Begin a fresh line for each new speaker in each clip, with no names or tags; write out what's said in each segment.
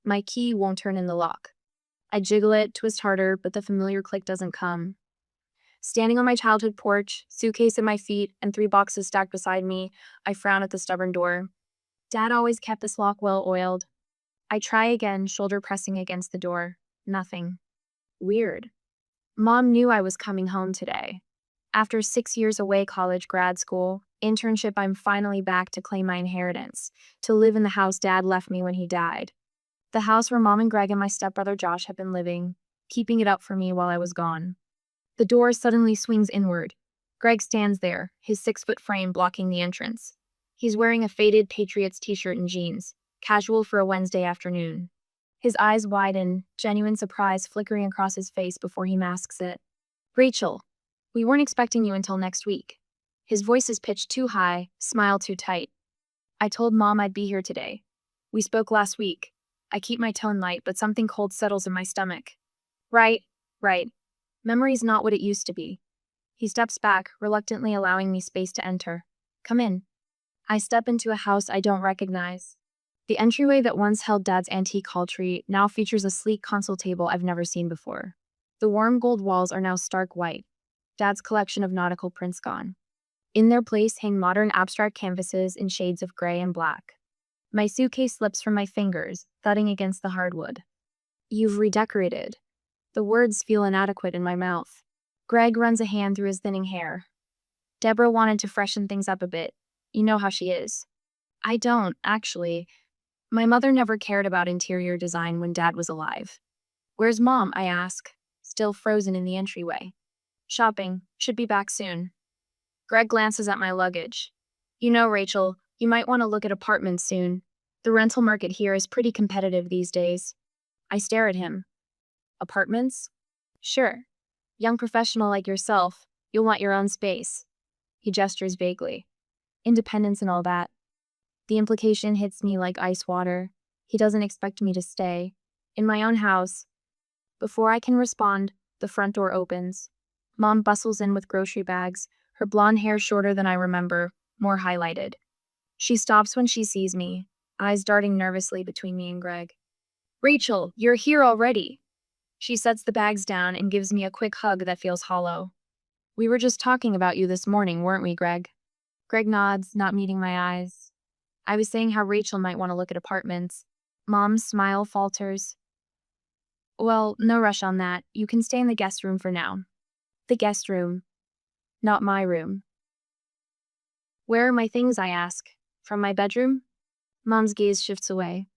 My key won't turn in the lock. I jiggle it, twist harder, but the familiar click doesn't come. Standing on my childhood porch, suitcase at my feet, and 3 boxes stacked beside me, I frown at the stubborn door. Dad always kept this lock well oiled. I try again, shoulder pressing against the door. Nothing. Weird. Mom knew I was coming home today. After 6 years away, college, grad school, internship, I'm finally back to claim my inheritance, to live in the house Dad left me when he died. The house where Mom and Greg and my stepbrother Josh had been living, keeping it up for me while I was gone. The door suddenly swings inward. Greg stands there, his 6-foot frame blocking the entrance. He's wearing a faded Patriots t-shirt and jeans, casual for a Wednesday afternoon. His eyes widen, genuine surprise flickering across his face before he masks it. "Rachel, we weren't expecting you until next week." His voice is pitched too high, smile too tight. "I told Mom I'd be here today. We spoke last week." I keep my tone light, but something cold settles in my stomach. Right. Memory's not what it used to be." He steps back, reluctantly allowing me space to enter. "Come in." I step into a house I don't recognize. The entryway that once held Dad's antique hall tree now features a sleek console table I've never seen before. The warm gold walls are now stark white, Dad's collection of nautical prints gone. In their place hang modern abstract canvases in shades of gray and black. My suitcase slips from my fingers, thudding against the hardwood. "You've redecorated." The words feel inadequate in my mouth. Greg runs a hand through his thinning hair. "Deborah wanted to freshen things up a bit. You know how she is." "I don't, actually. My mother never cared about interior design when Dad was alive." "Where's Mom?" I ask, still frozen in the entryway. "Shopping. Should be back soon." Greg glances at my luggage. "You know, Rachel, you might want to look at apartments soon. The rental market here is pretty competitive these days." I stare at him. "Apartments?" "Sure. Young professional like yourself, you'll want your own space." He gestures vaguely. "Independence and all that." The implication hits me like ice water. He doesn't expect me to stay. In my own house. Before I can respond, the front door opens. Mom bustles in with grocery bags, her blonde hair shorter than I remember, more highlighted. She stops when she sees me, eyes darting nervously between me and Greg. "Rachel, you're here already." She sets the bags down and gives me a quick hug that feels hollow. "We were just talking about you this morning, weren't we, Greg?" Greg nods, not meeting my eyes. "I was saying how Rachel might want to look at apartments." Mom's smile falters. "Well, no rush on that. You can stay in the guest room for now." The guest room. Not my room. "Where are my things?" I ask. "From my bedroom?" Mom's gaze shifts away.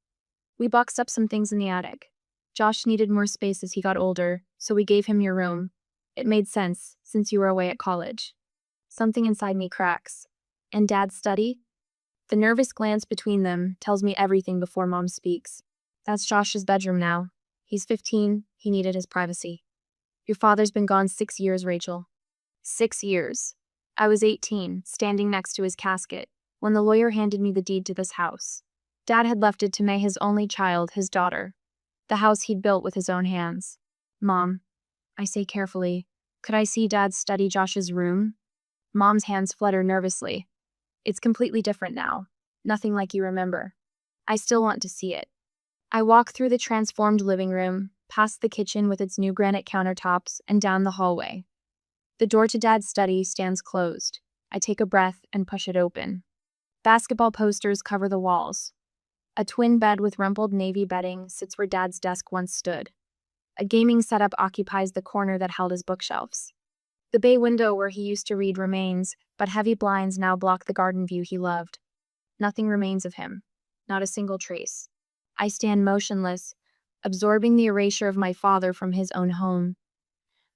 "We boxed up some things in the attic. Josh needed more space as he got older, so we gave him your room. It made sense, since you were away at college." Something inside me cracks. "And Dad's study?" The nervous glance between them tells me everything before Mom speaks. "That's Josh's bedroom now. He's 15, he needed his privacy." "Your father's been gone 6 years, Rachel." 6 years. I was 18, standing next to his casket, when the lawyer handed me the deed to this house. Dad had left it to May, his only child, his daughter. The house he'd built with his own hands. "Mom," I say carefully, "could I see Dad's study, Josh's room?" Mom's hands flutter nervously. "It's completely different now. Nothing like you remember." I still want to see it. I walk through the transformed living room, past the kitchen with its new granite countertops, and down the hallway. The door to Dad's study stands closed. I take a breath and push it open. Basketball posters cover the walls. A twin bed with rumpled navy bedding sits where Dad's desk once stood. A gaming setup occupies the corner that held his bookshelves. The bay window where he used to read remains, but heavy blinds now block the garden view he loved. Nothing remains of him. Not a single trace. I stand motionless, absorbing the erasure of my father from his own home.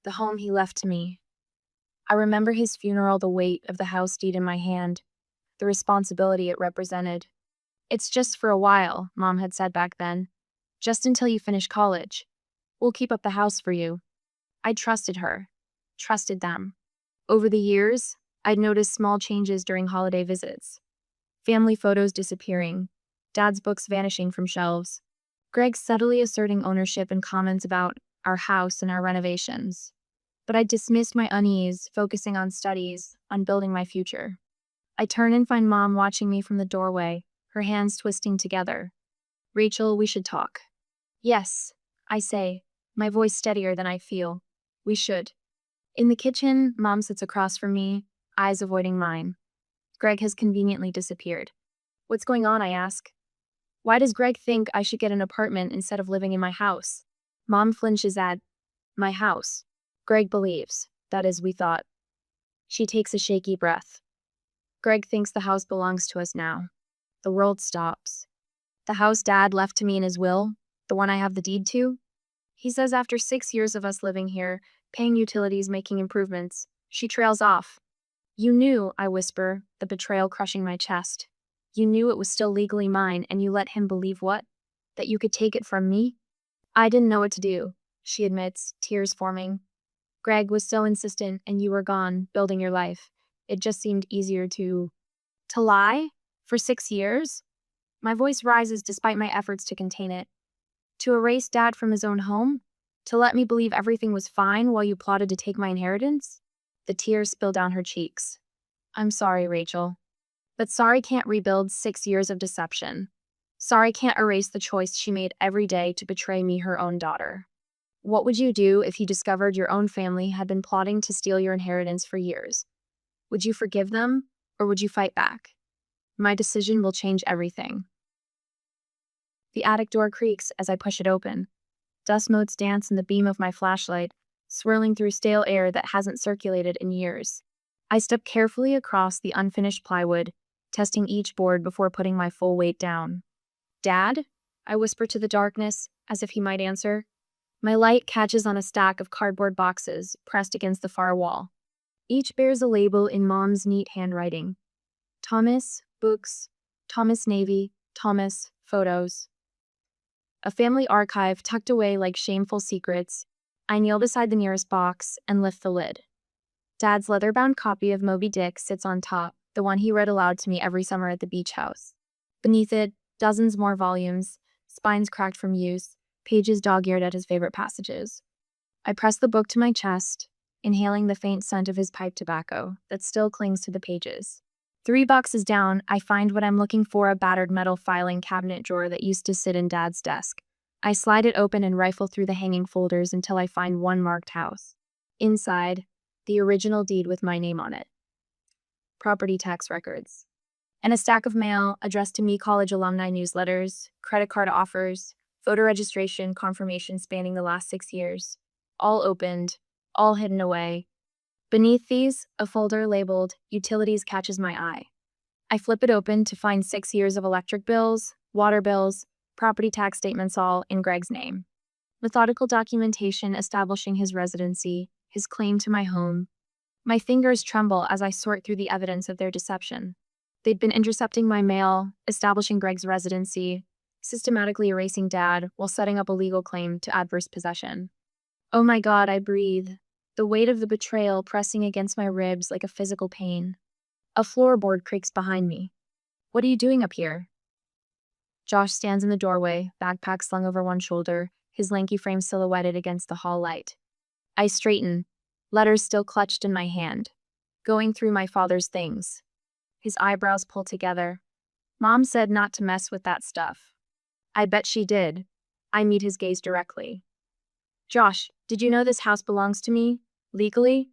The home he left to me. I remember his funeral, the weight of the house deed in my hand, the responsibility it represented. "It's just for a while," Mom had said back then. "Just until you finish college. We'll keep up the house for you." I trusted her. Trusted them. Over the years, I'd noticed small changes during holiday visits. Family photos disappearing. Dad's books vanishing from shelves. Greg subtly asserting ownership in comments about our house and our renovations. But I dismissed my unease, focusing on studies, on building my future. I turn and find Mom watching me from the doorway, her hands twisting together. "Rachel, we should talk." Yes, I say, my voice steadier than I feel. We should. In the kitchen, Mom sits across from me, eyes avoiding mine. Greg has conveniently disappeared. What's going on, I ask. Why does Greg think I should get an apartment instead of living in my house? Mom flinches at my house. Greg believes. That is, we thought. She takes a shaky breath. Greg thinks the house belongs to us now. The world stops. The house Dad left to me in his will, the one I have the deed to? He says after 6 years of us living here, paying utilities, making improvements, she trails off. You knew, I whisper, the betrayal crushing my chest. You knew it was still legally mine, and you let him believe what? That you could take it from me? I didn't know what to do, she admits, tears forming. Greg was so insistent, and you were gone, building your life. It just seemed easier to lie? For 6 years? My voice rises despite my efforts to contain it. To erase Dad from his own home? To let me believe everything was fine while you plotted to take my inheritance? The tears spill down her cheeks. I'm sorry, Rachel. But sorry can't rebuild 6 years of deception. Sorry can't erase the choice she made every day to betray me, her own daughter. What would you do if you discovered your own family had been plotting to steal your inheritance for years? Would you forgive them, or would you fight back? My decision will change everything. The attic door creaks as I push it open. Dust motes dance in the beam of my flashlight, swirling through stale air that hasn't circulated in years. I step carefully across the unfinished plywood, testing each board before putting my full weight down. Dad? I whisper to the darkness, as if he might answer. My light catches on a stack of cardboard boxes pressed against the far wall. Each bears a label in Mom's neat handwriting. Thomas, books, Thomas Navy, Thomas, photos. A family archive tucked away like shameful secrets. I kneel beside the nearest box and lift the lid. Dad's leather-bound copy of Moby Dick sits on top, the one he read aloud to me every summer at the beach house. Beneath it, dozens more volumes, spines cracked from use, pages dog-eared at his favorite passages. I press the book to my chest, inhaling the faint scent of his pipe tobacco that still clings to the pages. 3 boxes down, I find what I'm looking for, a battered metal filing cabinet drawer that used to sit in Dad's desk. I slide it open and rifle through the hanging folders until I find one marked house. Inside, the original deed with my name on it. Property tax records. And a stack of mail addressed to me, college alumni newsletters, credit card offers, voter registration confirmation spanning the last 6 years. All opened, all hidden away. Beneath these, a folder labeled Utilities catches my eye. I flip it open to find 6 years of electric bills, water bills, property tax statements, all in Greg's name. Methodical documentation establishing his residency, his claim to my home. My fingers tremble as I sort through the evidence of their deception. They'd been intercepting my mail, establishing Greg's residency, systematically erasing Dad while setting up a legal claim to adverse possession. Oh my God, I breathe, the weight of the betrayal pressing against my ribs like a physical pain. A floorboard creaks behind me. What are you doing up here? Josh stands in the doorway, backpack slung over one shoulder, his lanky frame silhouetted against the hall light. I straighten, letters still clutched in my hand, going through my father's things. His eyebrows pull together. Mom said not to mess with that stuff. I bet she did. I meet his gaze directly. Josh, did you know this house belongs to me? Legally?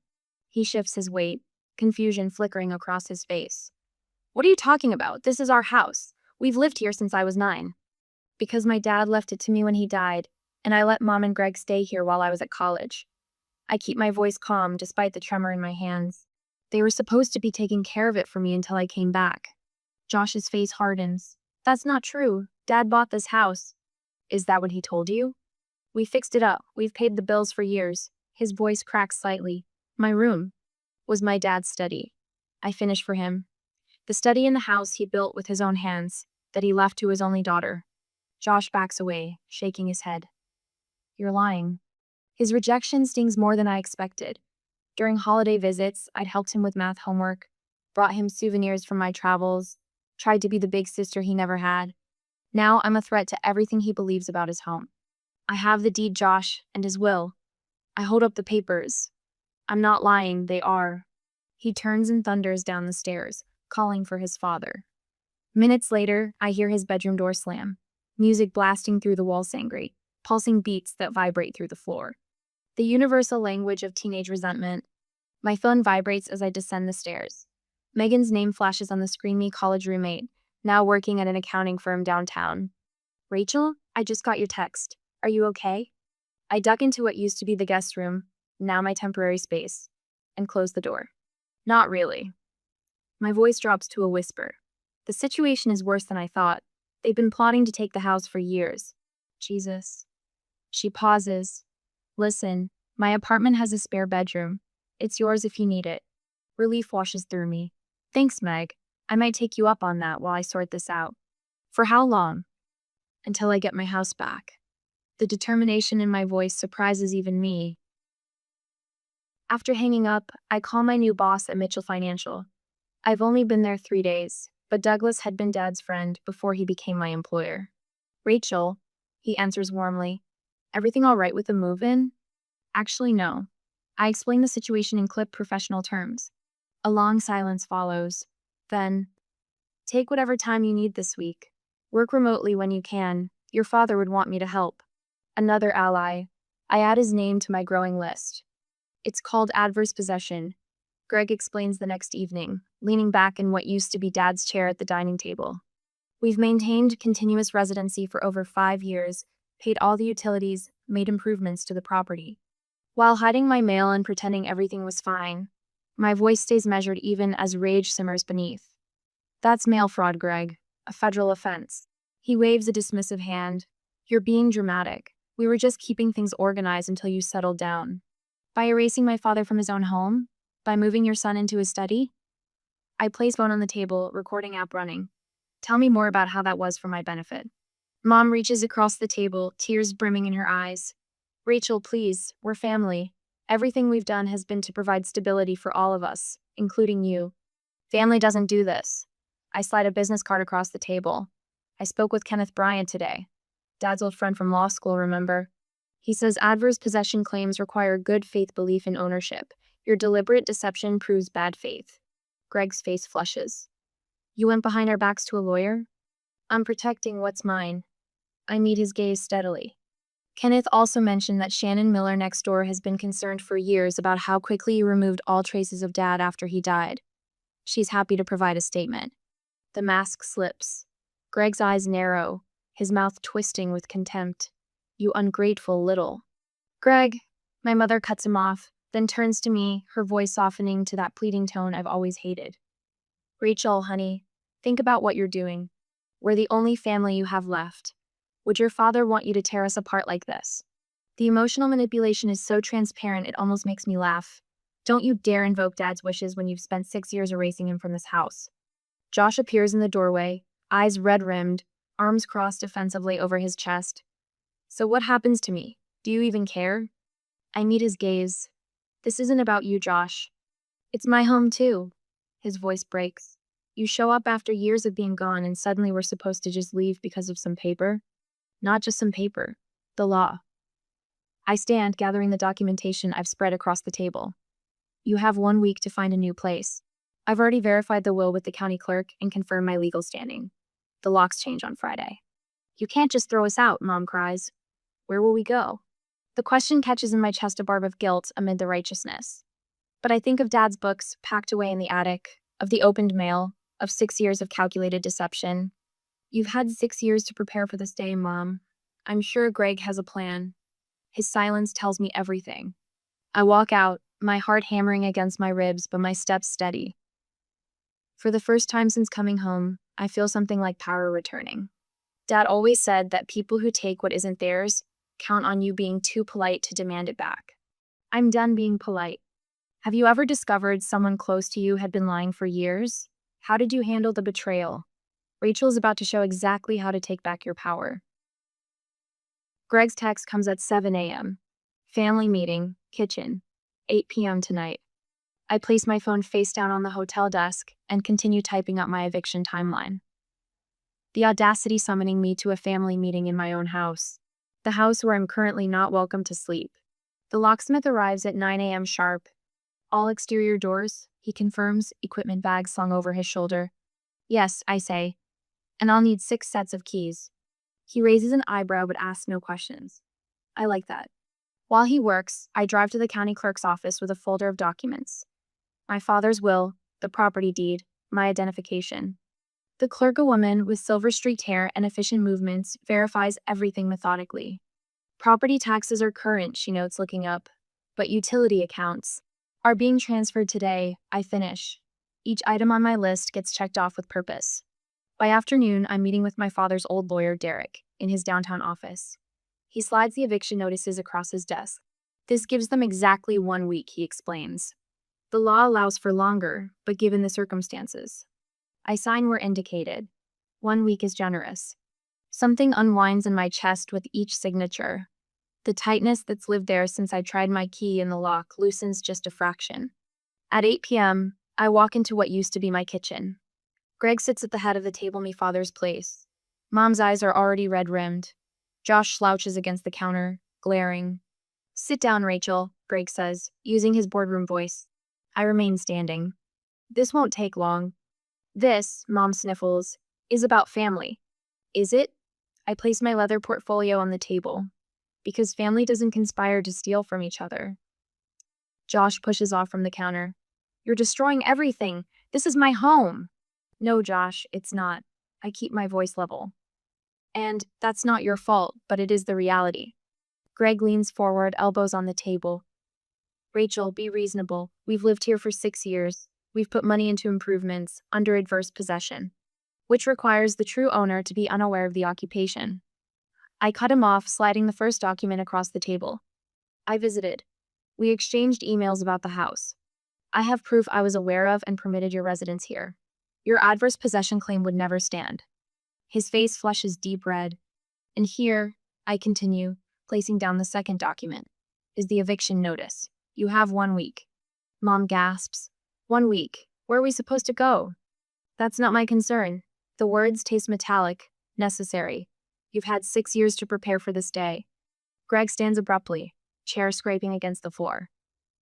He shifts his weight, confusion flickering across his face. What are you talking about? This is our house. We've lived here since I was 9. Because my dad left it to me when he died, and I let Mom and Greg stay here while I was at college. I keep my voice calm despite the tremor in my hands. They were supposed to be taking care of it for me until I came back. Josh's face hardens. That's not true. Dad bought this house. Is that what he told you? We fixed it up. We've paid the bills for years. His voice cracks slightly. My room was my dad's study. I finished for him. The study in the house he built with his own hands, that he left to his only daughter. Josh backs away, shaking his head. You're lying. His rejection stings more than I expected. During holiday visits, I'd helped him with math homework, brought him souvenirs from my travels, tried to be the big sister he never had. Now I'm a threat to everything he believes about his home. I have the deed, Josh, and his will. I hold up the papers. I'm not lying, they are. He turns and thunders down the stairs, calling for his father. Minutes later, I hear his bedroom door slam, music blasting through the wall sang great. pulsing beats that vibrate through the floor. The universal language of teenage resentment. My phone vibrates as I descend the stairs. Megan's name flashes on the screen, me college roommate, now working at an accounting firm downtown. Rachel, I just got your text. Are you okay? I duck into what used to be the guest room, now my temporary space, and close the door. Not really. My voice drops to a whisper. The situation is worse than I thought. They've been plotting to take the house for years. Jesus. She pauses. Listen, my apartment has a spare bedroom. It's yours if you need it. Relief washes through me. Thanks, Meg. I might take you up on that while I sort this out. For how long? Until I get my house back. The determination in my voice surprises even me. After hanging up, I call my new boss at Mitchell Financial. I've only been there 3 days, but Douglas had been Dad's friend before he became my employer. Rachel, he answers warmly. Everything all right with the move-in? Actually, no. I explain the situation in clipped professional terms. A long silence follows. Then, take whatever time you need this week. Work remotely when you can. Your father would want me to help. Another ally. I add his name to my growing list. It's called adverse possession. Greg explains the next evening, leaning back in what used to be Dad's chair at the dining table. We've maintained continuous residency for over 5 years, paid all the utilities, made improvements to the property. While hiding my mail and pretending everything was fine, my voice stays measured even as rage simmers beneath. That's mail fraud, Greg. A federal offense. He waves a dismissive hand. You're being dramatic. We were just keeping things organized until you settled down. By erasing my father from his own home? By moving your son into his study? I place phone on the table, recording app running. Tell me more about how that was for my benefit. Mom reaches across the table, tears brimming in her eyes. Rachel, please, we're family. Everything we've done has been to provide stability for all of us, including you. Family doesn't do this. I slide a business card across the table. I spoke with Kenneth Bryant today. Dad's old friend from law school, remember? He says adverse possession claims require good faith belief in ownership. Your deliberate deception proves bad faith. Greg's face flushes. You went behind our backs to a lawyer? I'm protecting what's mine. I meet his gaze steadily. Kenneth also mentioned that Shannon Miller next door has been concerned for years about how quickly you removed all traces of Dad after he died. She's happy to provide a statement. The mask slips. Greg's eyes narrow, his mouth twisting with contempt. You ungrateful little. Greg, my mother cuts him off, then turns to me, her voice softening to that pleading tone I've always hated. Rachel, honey, think about what you're doing. We're the only family you have left. Would your father want you to tear us apart like this? The emotional manipulation is so transparent it almost makes me laugh. Don't you dare invoke Dad's wishes when you've spent 6 years erasing him from this house. Josh appears in the doorway, eyes red-rimmed, arms crossed defensively over his chest. So what happens to me? Do you even care? I meet his gaze. This isn't about you, Josh. It's my home too. His voice breaks. You show up after years of being gone and suddenly we're supposed to just leave because of some paper? Not just some paper. The law. I stand, gathering the documentation I've spread across the table. You have 1 week to find a new place. I've already verified the will with the county clerk and confirmed my legal standing. The locks change on Friday. You can't just throw us out, Mom cries. Where will we go? The question catches in my chest a barb of guilt amid the righteousness. But I think of Dad's books packed away in the attic, of the opened mail, of 6 years of calculated deception. You've had 6 years to prepare for this day, Mom. I'm sure Greg has a plan. His silence tells me everything. I walk out, my heart hammering against my ribs, but my steps steady. For the first time since coming home, I feel something like power returning. Dad always said that people who take what isn't theirs count on you being too polite to demand it back. I'm done being polite. Have you ever discovered someone close to you had been lying for years? How did you handle the betrayal? Rachel is about to show exactly how to take back your power. Greg's text comes at 7 a.m. Family meeting, kitchen, 8 p.m. tonight. I place my phone face down on the hotel desk and continue typing up my eviction timeline. The audacity summoning me to a family meeting in my own house. The house where I'm currently not welcome to sleep. The locksmith arrives at 9 a.m. sharp. All exterior doors, he confirms, equipment bag slung over his shoulder. Yes, I say. And I'll need 6 sets of keys. He raises an eyebrow but asks no questions. I like that. While he works, I drive to the county clerk's office with a folder of documents. My father's will, the property deed, my identification. The clerk, a woman with silver-streaked hair and efficient movements, verifies everything methodically. Property taxes are current, she notes, looking up. But utility accounts are being transferred today. I finish. Each item on my list gets checked off with purpose. By afternoon, I'm meeting with my father's old lawyer, Derek, in his downtown office. He slides the eviction notices across his desk. This gives them exactly 1 week, he explains. The law allows for longer, but given the circumstances. I sign where indicated. 1 week is generous. Something unwinds in my chest with each signature. The tightness that's lived there since I tried my key in the lock loosens just a fraction. At 8 p.m., I walk into what used to be my kitchen. Greg sits at the head of the table, me father's place. Mom's eyes are already red-rimmed. Josh slouches against the counter, glaring. Sit down, Rachel, Greg says, using his boardroom voice. I remain standing. This won't take long. This, Mom sniffles, is about family. Is it? I place my leather portfolio on the table. Because family doesn't conspire to steal from each other. Josh pushes off from the counter. You're destroying everything. This is my home. No, Josh, it's not. I keep my voice level. And that's not your fault, but it is the reality. Greg leans forward, elbows on the table. Rachel, be reasonable. We've lived here for 6 years. We've put money into improvements, under adverse possession, which requires the true owner to be unaware of the occupation. I cut him off, sliding the first document across the table. I visited. We exchanged emails about the house. I have proof I was aware of and permitted your residence here. Your adverse possession claim would never stand. His face flushes deep red. And here, I continue, placing down the second document, is the eviction notice. You have 1 week. Mom gasps. 1 week. Where are we supposed to go? That's not my concern. The words taste metallic, necessary. You've had 6 years to prepare for this day. Greg stands abruptly, chair scraping against the floor.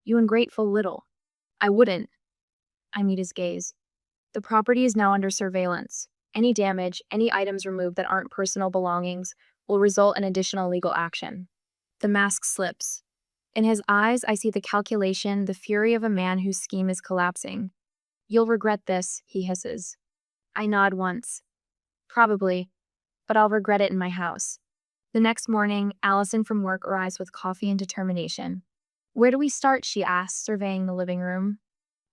You ungrateful little. I wouldn't. I meet his gaze. The property is now under surveillance. Any damage, any items removed that aren't personal belongings, will result in additional legal action. The mask slips. In his eyes, I see the calculation, the fury of a man whose scheme is collapsing. You'll regret this, he hisses. I nod once. Probably, but I'll regret it in my house. The next morning, Allison from work arrives with coffee and determination. Where do we start, she asks, surveying the living room.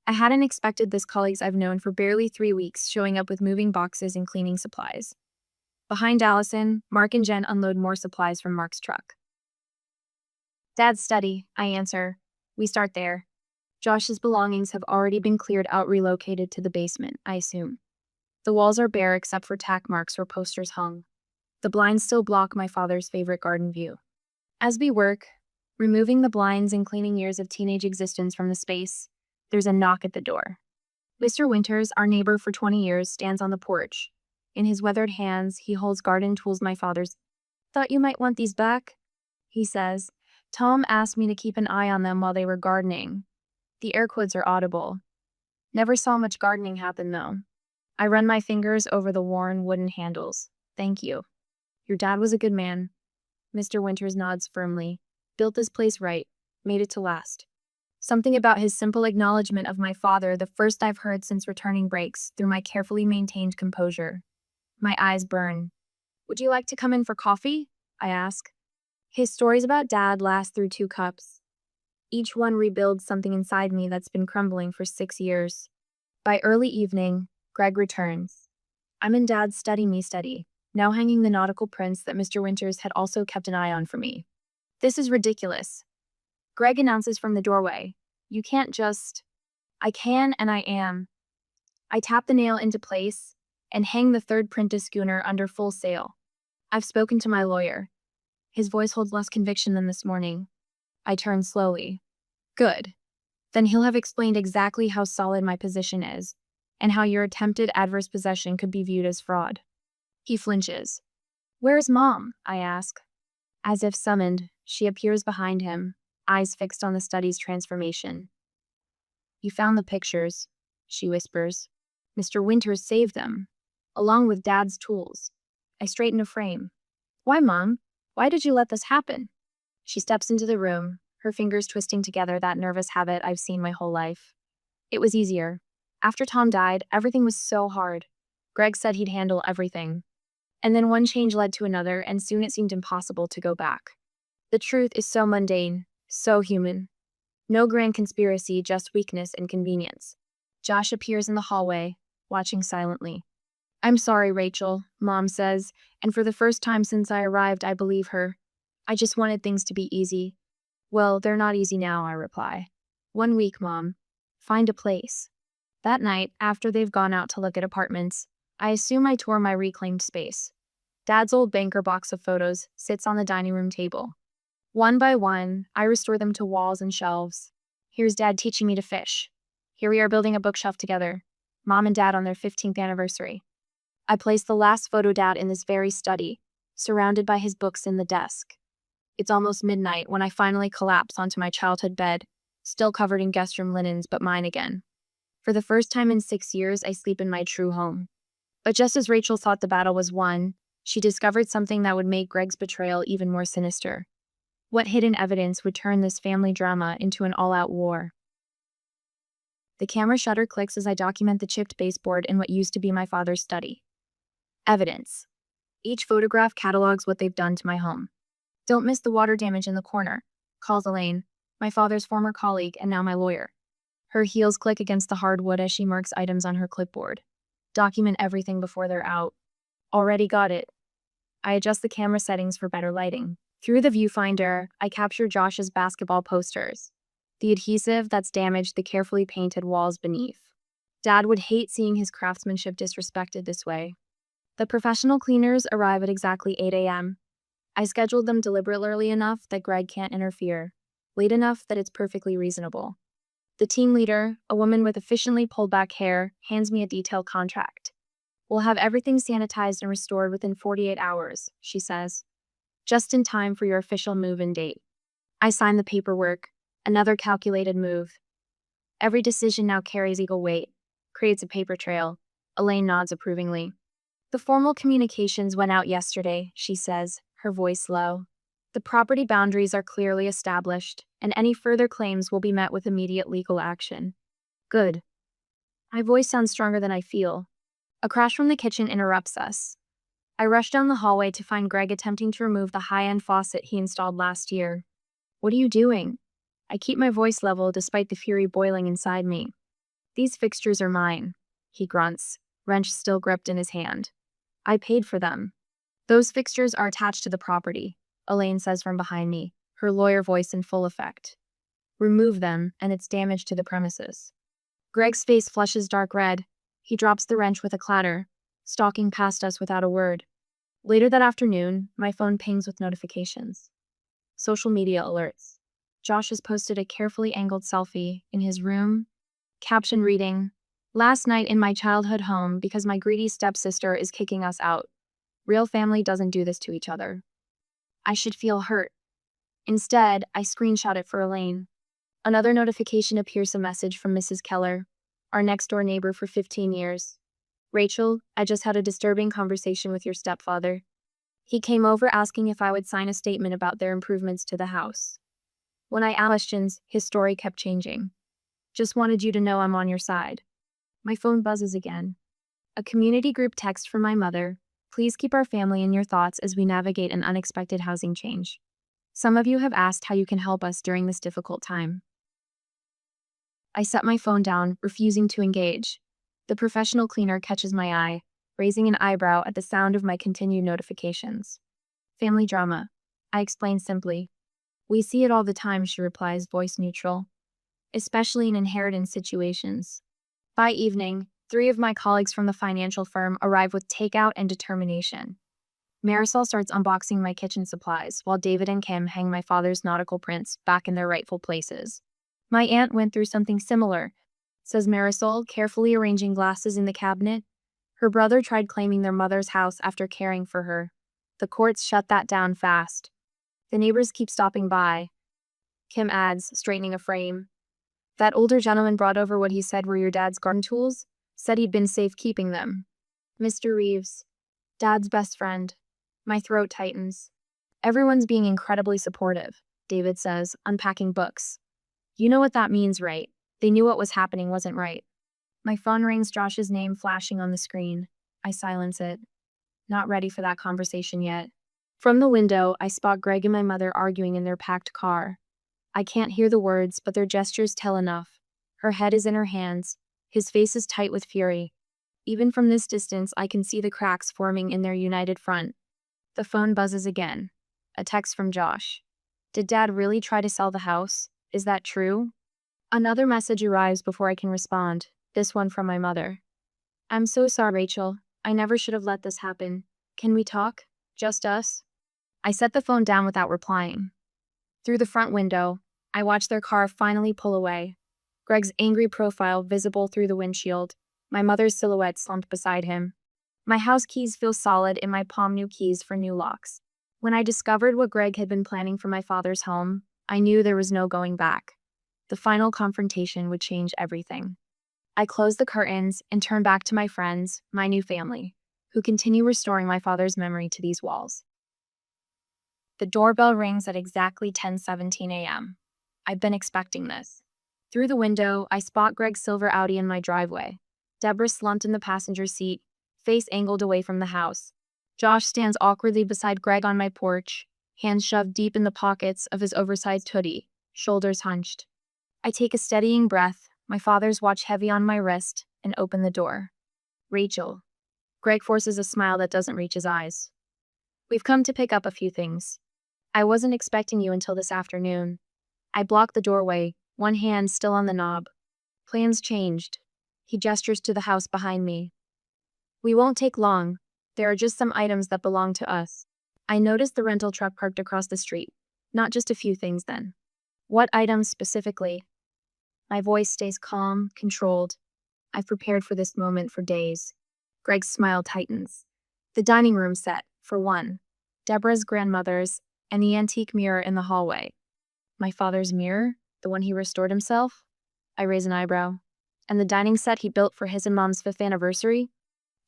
I hadn't expected this colleagues I've known for barely 3 weeks showing up with moving boxes and cleaning supplies. Behind Allison, Mark and Jen unload more supplies from Mark's truck. Dad's study, I answer. We start there. Josh's belongings have already been cleared out, relocated to the basement, I assume. The walls are bare except for tack marks where posters hung. The blinds still block my father's favorite garden view. As we work, removing the blinds and cleaning years of teenage existence from the space, there's a knock at the door. Mr. Winters, our neighbor for 20 years, stands on the porch. In his weathered hands, he holds garden tools my father's. Thought you might want these back, he says. Tom asked me to keep an eye on them while they were gardening. The air quotes are audible. Never saw much gardening happen, though. I run my fingers over the worn wooden handles. Thank you. Your dad was a good man. Mr. Winters nods firmly. Built this place right. Made it to last. Something about his simple acknowledgement of my father, the first I've heard since returning, breaks through my carefully maintained composure. My eyes burn. Would you like to come in for coffee? I ask. His stories about Dad last through 2 cups. Each one rebuilds something inside me that's been crumbling for 6 years. By early evening, Greg returns. I'm in Dad's study, now hanging the nautical prints that Mr. Winters had also kept an eye on for me. This is ridiculous. Greg announces from the doorway. You can't just... I can and I am. I tap the nail into place and hang the third print to schooner under full sail. I've spoken to my lawyer. His voice holds less conviction than this morning. I turn slowly. Good. Then he'll have explained exactly how solid my position is, and how your attempted adverse possession could be viewed as fraud. He flinches. Where's Mom? I ask. As if summoned, she appears behind him, eyes fixed on the study's transformation. You found the pictures, she whispers. Mr. Winters saved them, along with Dad's tools. I straighten a frame. Why, Mom? Why did you let this happen? She steps into the room, her fingers twisting together, that nervous habit I've seen my whole life. It was easier. After Tom died, everything was so hard. Greg said he'd handle everything. And then one change led to another, and soon it seemed impossible to go back. The truth is so mundane, so human. No grand conspiracy, just weakness and convenience. Josh appears in the hallway, watching silently. "I'm sorry, Rachel," Mom says, and for the first time since I arrived, I believe her. "I just wanted things to be easy." "Well, they're not easy now," I reply. "1 week, Mom. Find a place." That night, after they've gone out to look at apartments, I assume I tour my reclaimed space. Dad's old banker box of photos sits on the dining room table. One by one, I restore them to walls and shelves. Here's Dad teaching me to fish. Here we are building a bookshelf together. Mom and Dad on their 15th anniversary. I place the last photo Dad in this very study, surrounded by his books in the desk. It's almost midnight when I finally collapse onto my childhood bed, still covered in guest room linens, but mine again. For the first time in 6 years, I sleep in my true home. But just as Rachel thought the battle was won, she discovered something that would make Greg's betrayal even more sinister. What hidden evidence would turn this family drama into an all-out war? The camera shutter clicks as I document the chipped baseboard in what used to be my father's study. Evidence. Each photograph catalogs what they've done to my home. "Don't miss the water damage in the corner," calls Elaine, my father's former colleague and now my lawyer. Her heels click against the hardwood as she marks items on her clipboard. "Document everything before they're out." Already got it. I adjust the camera settings for better lighting. Through the viewfinder, I capture Josh's basketball posters. The adhesive that's damaged the carefully painted walls beneath. Dad would hate seeing his craftsmanship disrespected this way. The professional cleaners arrive at exactly 8 a.m. I scheduled them deliberately early enough that Greg can't interfere, late enough that it's perfectly reasonable. The team leader, a woman with efficiently pulled back hair, hands me a detailed contract. "We'll have everything sanitized and restored within 48 hours, she says. "Just in time for your official move-in date." I sign the paperwork, another calculated move. Every decision now carries equal weight, creates a paper trail. Elaine nods approvingly. "The formal communications went out yesterday," she says, her voice low. "The property boundaries are clearly established, and any further claims will be met with immediate legal action." Good. My voice sounds stronger than I feel. A crash from the kitchen interrupts us. I rush down the hallway to find Greg attempting to remove the high-end faucet he installed last year. "What are you doing?" I keep my voice level despite the fury boiling inside me. "These fixtures are mine," he grunts, wrench still gripped in his hand. "I paid for them." "Those fixtures are attached to the property," Elaine says from behind me, her lawyer voice in full effect. "Remove them, and it's damage to the premises." Greg's face flushes dark red. He drops the wrench with a clatter, stalking past us without a word. Later that afternoon, my phone pings with notifications. Social media alerts. Josh has posted a carefully angled selfie in his room, caption reading, "Last night in my childhood home because my greedy stepsister is kicking us out. Real family doesn't do this to each other." I should feel hurt. Instead, I screenshot it for Elaine. Another notification appears, a message from Mrs. Keller, our next-door neighbor for 15 years. "Rachel, I just had a disturbing conversation with your stepfather. He came over asking if I would sign a statement about their improvements to the house. When I asked questions, his story kept changing. Just wanted you to know I'm on your side." My phone buzzes again. A community group text from my mother. "Please keep our family in your thoughts as we navigate an unexpected housing change. Some of you have asked how you can help us during this difficult time." I set my phone down, refusing to engage. The professional cleaner catches my eye, raising an eyebrow at the sound of my continued notifications. "Family drama," I explain simply. "We see it all the time," she replies, voice neutral. "Especially in inheritance situations." By evening, 3 of my colleagues from the financial firm arrive with takeout and determination. Marisol starts unboxing my kitchen supplies, while David and Kim hang my father's nautical prints back in their rightful places. "My aunt went through something similar," says Marisol, carefully arranging glasses in the cabinet. "Her brother tried claiming their mother's house after caring for her. The courts shut that down fast. The neighbors keep stopping by," Kim adds, straightening a frame. "That older gentleman brought over what he said were your dad's garden tools, said he'd been safe keeping them. Mr. Reeves, Dad's best friend." My throat tightens. Everyone's being incredibly supportive. David says, unpacking books. You know what that means, right? They knew what was happening wasn't right. My phone rings, Josh's name flashing on the screen. I silence it. Not ready for that conversation yet. From the window, I spot Greg and my mother arguing in their packed car. I can't hear the words, but their gestures tell enough. Her head is in her hands. His face is tight with fury. Even from this distance, I can see the cracks forming in their united front. The phone buzzes again. A text from Josh. Did Dad really try to sell the house? Is that true? Another message arrives before I can respond. This one from my mother. I'm so sorry, Rachel. I never should have let this happen. Can we talk? Just us? I set the phone down without replying. Through the front window, I watch their car finally pull away. Greg's angry profile visible through the windshield, my mother's silhouette slumped beside him. My house keys feel solid in my palm, new keys for new locks. When I discovered what Greg had been planning for my father's home, I knew there was no going back. The final confrontation would change everything. I closed the curtains and turned back to my friends, my new family, who continue restoring my father's memory to these walls. The doorbell rings at exactly 10:17 a.m. I've been expecting this. Through the window, I spot Greg's silver Audi in my driveway. Deborah slumped in the passenger seat, face angled away from the house. Josh stands awkwardly beside Greg on my porch, hands shoved deep in the pockets of his oversized hoodie, shoulders hunched. I take a steadying breath, my father's watch heavy on my wrist, and open the door. Rachel. Greg forces a smile that doesn't reach his eyes. We've come to pick up a few things. I wasn't expecting you until this afternoon. I block the doorway, one hand still on the knob. Plans changed. He gestures to the house behind me. We won't take long. There are just some items that belong to us. I noticed the rental truck parked across the street. Not just a few things then. What items specifically? My voice stays calm, controlled. I've prepared for this moment for days. Greg's smile tightens. The dining room set, for one. Deborah's grandmother's, and the antique mirror in the hallway. My father's mirror? The one he restored himself? I raise an eyebrow. And the dining set he built for his and Mom's 5th anniversary?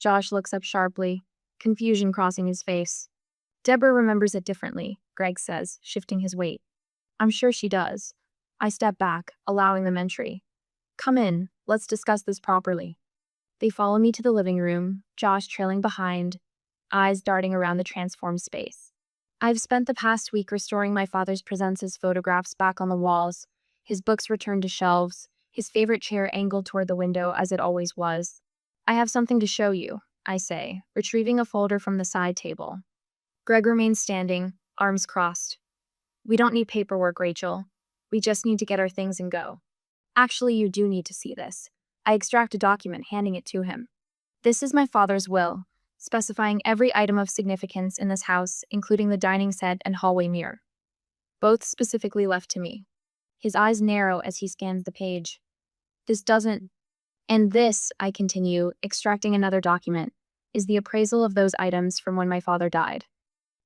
Josh looks up sharply, confusion crossing his face. Deborah remembers it differently, Greg says, shifting his weight. I'm sure she does. I step back, allowing them entry. Come in, let's discuss this properly. They follow me to the living room, Josh trailing behind, eyes darting around the transformed space. I've spent the past week restoring my father's presence's photographs back on the walls, his books returned to shelves, his favorite chair angled toward the window as it always was. I have something to show you, I say, retrieving a folder from the side table. Greg remains standing, arms crossed. We don't need paperwork, Rachel. We just need to get our things and go. Actually, you do need to see this. I extract a document, handing it to him. This is my father's will, specifying every item of significance in this house, including the dining set and hallway mirror. Both specifically left to me. His eyes narrow as he scans the page. This doesn't... And this, I continue, extracting another document, is the appraisal of those items from when my father died.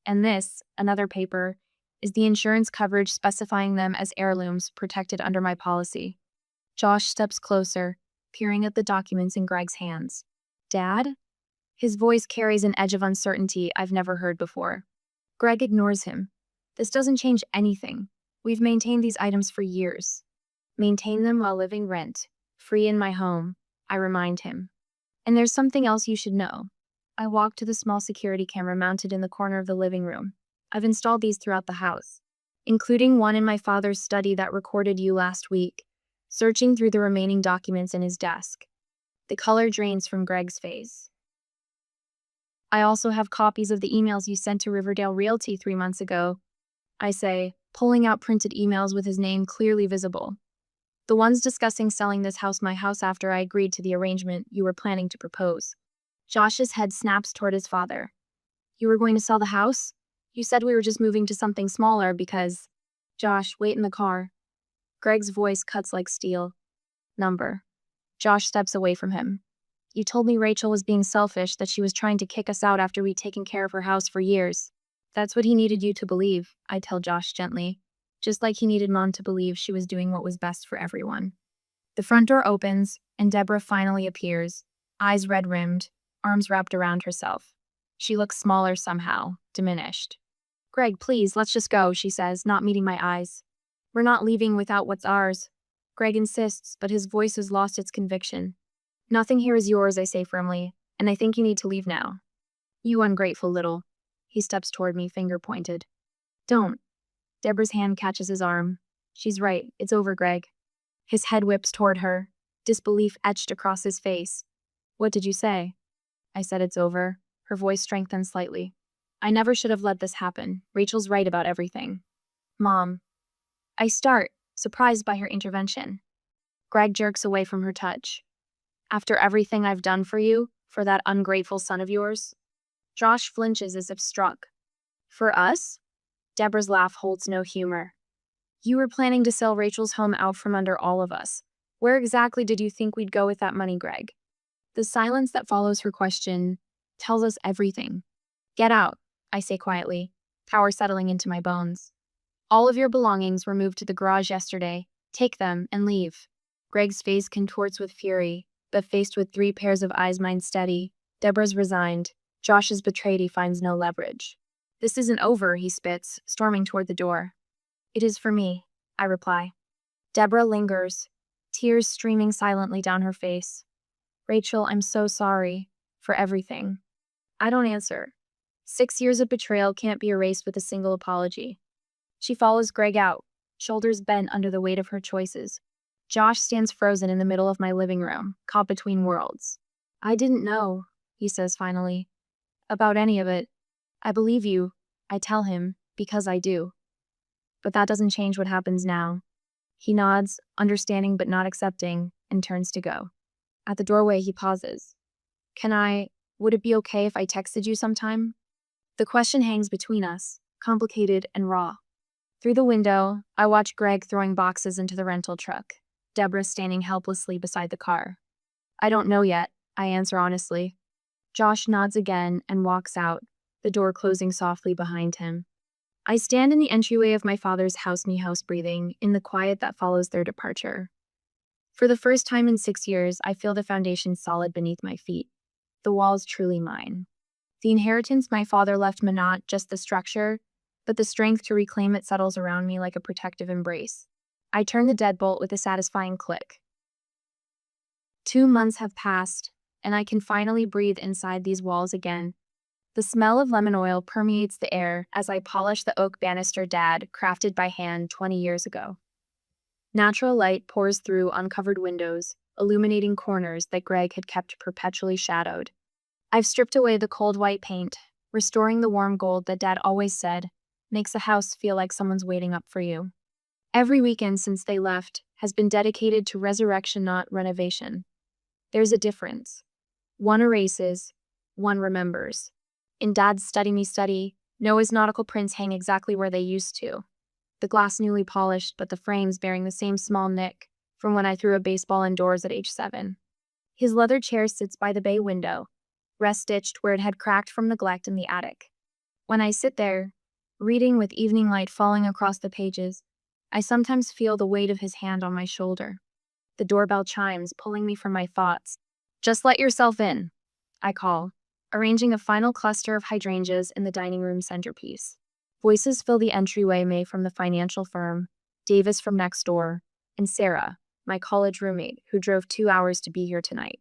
And this, another paper, is the insurance coverage specifying them as heirlooms protected under my policy. Josh steps closer, peering at the documents in Greg's hands. Dad? His voice carries an edge of uncertainty I've never heard before. Greg ignores him. This doesn't change anything. We've maintained these items for years. Maintained them while living rent, free in my home, I remind him. And there's something else you should know. I walk to the small security camera mounted in the corner of the living room. I've installed these throughout the house, including one in my father's study that recorded you last week, searching through the remaining documents in his desk. The color drains from Greg's face. I also have copies of the emails you sent to Riverdale Realty 3 months ago, I say, pulling out printed emails with his name clearly visible. The ones discussing selling this house, my house, after I agreed to the arrangement you were planning to propose. Josh's head snaps toward his father. You were going to sell the house? You said we were just moving to something smaller because... Josh, wait in the car. Greg's voice cuts like steel. Number. Josh steps away from him. You told me Rachel was being selfish, that she was trying to kick us out after we'd taken care of her house for years. That's what he needed you to believe, I tell Josh gently. Just like he needed Mom to believe she was doing what was best for everyone. The front door opens, and Deborah finally appears, eyes red-rimmed, arms wrapped around herself. She looks smaller somehow, diminished. Greg, please, let's just go, she says, not meeting my eyes. We're not leaving without what's ours. Greg insists, but his voice has lost its conviction. Nothing here is yours, I say firmly, and I think you need to leave now. You ungrateful little. He steps toward me, finger pointed. Don't. Deborah's hand catches his arm. She's right, it's over, Greg. His head whips toward her, disbelief etched across his face. What did you say? I said it's over. Her voice strengthened slightly. I never should have let this happen. Rachel's right about everything. Mom. I start, surprised by her intervention. Greg jerks away from her touch. After everything I've done for you, for that ungrateful son of yours? Josh flinches as if struck. For us? Deborah's laugh holds no humor. You were planning to sell Rachel's home out from under all of us. Where exactly did you think we'd go with that money, Greg? The silence that follows her question tells us everything. Get out, I say quietly, power settling into my bones. All of your belongings were moved to the garage yesterday. Take them and leave. Greg's face contorts with fury, but faced with 3 pairs of eyes mind steady. Deborah's resigned. Josh is betrayed, he finds no leverage. This isn't over, he spits, storming toward the door. It is for me, I reply. Deborah lingers, tears streaming silently down her face. Rachel, I'm so sorry for everything. I don't answer. 6 years of betrayal can't be erased with a single apology. She follows Greg out, shoulders bent under the weight of her choices. Josh stands frozen in the middle of my living room, caught between worlds. I didn't know, he says finally, about any of it. I believe you, I tell him, because I do. But that doesn't change what happens now. He nods, understanding but not accepting, and turns to go. At the doorway, he pauses. Would it be okay if I texted you sometime? The question hangs between us, complicated and raw. Through the window, I watch Greg throwing boxes into the rental truck, Deborah standing helplessly beside the car. I don't know yet, I answer honestly. Josh nods again and walks out, the door closing softly behind him. I stand in the entryway of my father's house, me house breathing, in the quiet that follows their departure. For the first time in 6 years, I feel the foundation solid beneath my feet. The walls truly mine. The inheritance my father left me, not just the structure, but the strength to reclaim it settles around me like a protective embrace. I turn the deadbolt with a satisfying click. 2 months have passed, and I can finally breathe inside these walls again. The smell of lemon oil permeates the air as I polish the oak banister Dad crafted by hand 20 years ago. Natural light pours through uncovered windows, illuminating corners that Greg had kept perpetually shadowed. I've stripped away the cold white paint, restoring the warm gold that Dad always said makes a house feel like someone's waiting up for you. Every weekend since they left has been dedicated to resurrection, not renovation. There's a difference. One erases, one remembers. In Dad's Study Me Study, Noah's nautical prints hang exactly where they used to. The glass newly polished, but the frames bearing the same small nick from when I threw a baseball indoors at age 7. His leather chair sits by the bay window, rest-stitched where it had cracked from neglect in the attic. When I sit there, reading with evening light falling across the pages, I sometimes feel the weight of his hand on my shoulder. The doorbell chimes, pulling me from my thoughts. Just let yourself in, I call, arranging a final cluster of hydrangeas in the dining room centerpiece. Voices fill the entryway, May from the financial firm, Davis from next door, and Sarah, my college roommate, who drove 2 hours to be here tonight.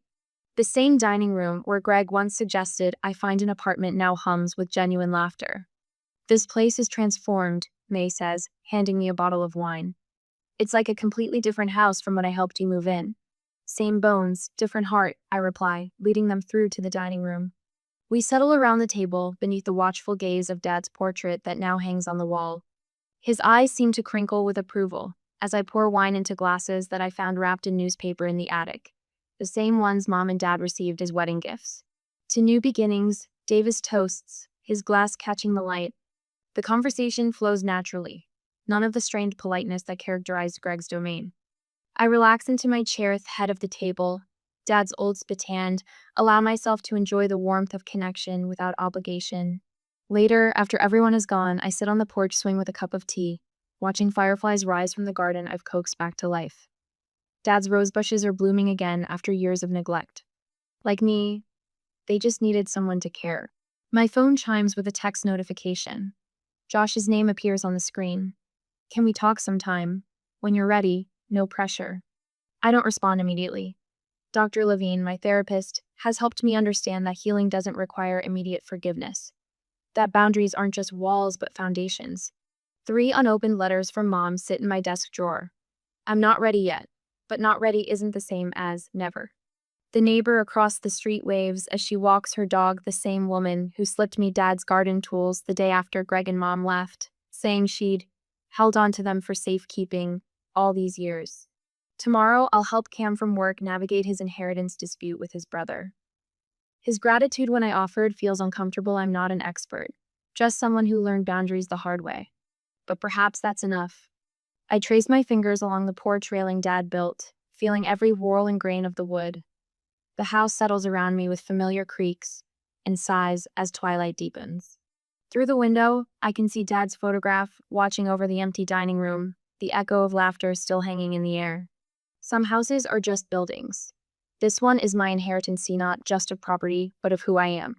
The same dining room where Greg once suggested I find an apartment now hums with genuine laughter. This place is transformed, May says, handing me a bottle of wine. It's like a completely different house from when I helped you move in. Same bones, different heart, I reply, leading them through to the dining room. We settle around the table beneath the watchful gaze of Dad's portrait that now hangs on the wall. His eyes seem to crinkle with approval as I pour wine into glasses that I found wrapped in newspaper in the attic, the same ones Mom and Dad received as wedding gifts. To new beginnings, Davis toasts, his glass catching the light. The conversation flows naturally, none of the strained politeness that characterized Greg's domain. I relax into my chair at the head of the table, Dad's old spit hand, allow myself to enjoy the warmth of connection without obligation. Later, after everyone is gone, I sit on the porch swing with a cup of tea, watching fireflies rise from the garden I've coaxed back to life. Dad's rose bushes are blooming again after years of neglect. Like me, they just needed someone to care. My phone chimes with a text notification. Josh's name appears on the screen. Can we talk sometime? When you're ready, no pressure. I don't respond immediately. Dr. Levine, my therapist, has helped me understand that healing doesn't require immediate forgiveness. That boundaries aren't just walls but foundations. 3 unopened letters from mom sit in my desk drawer. I'm not ready yet, but not ready isn't the same as never. The neighbor across the street waves as she walks her dog, the same woman who slipped me dad's garden tools the day after Greg and mom left, saying she'd held on to them for safekeeping all these years. Tomorrow, I'll help Cam from work navigate his inheritance dispute with his brother. His gratitude when I offered feels uncomfortable. I'm not an expert, just someone who learned boundaries the hard way. But perhaps that's enough. I trace my fingers along the porch railing Dad built, feeling every whorl and grain of the wood. The house settles around me with familiar creaks and sighs as twilight deepens. Through the window, I can see Dad's photograph watching over the empty dining room, the echo of laughter still hanging in the air. Some houses are just buildings. This one is my inheritance, not just of property, but of who I am.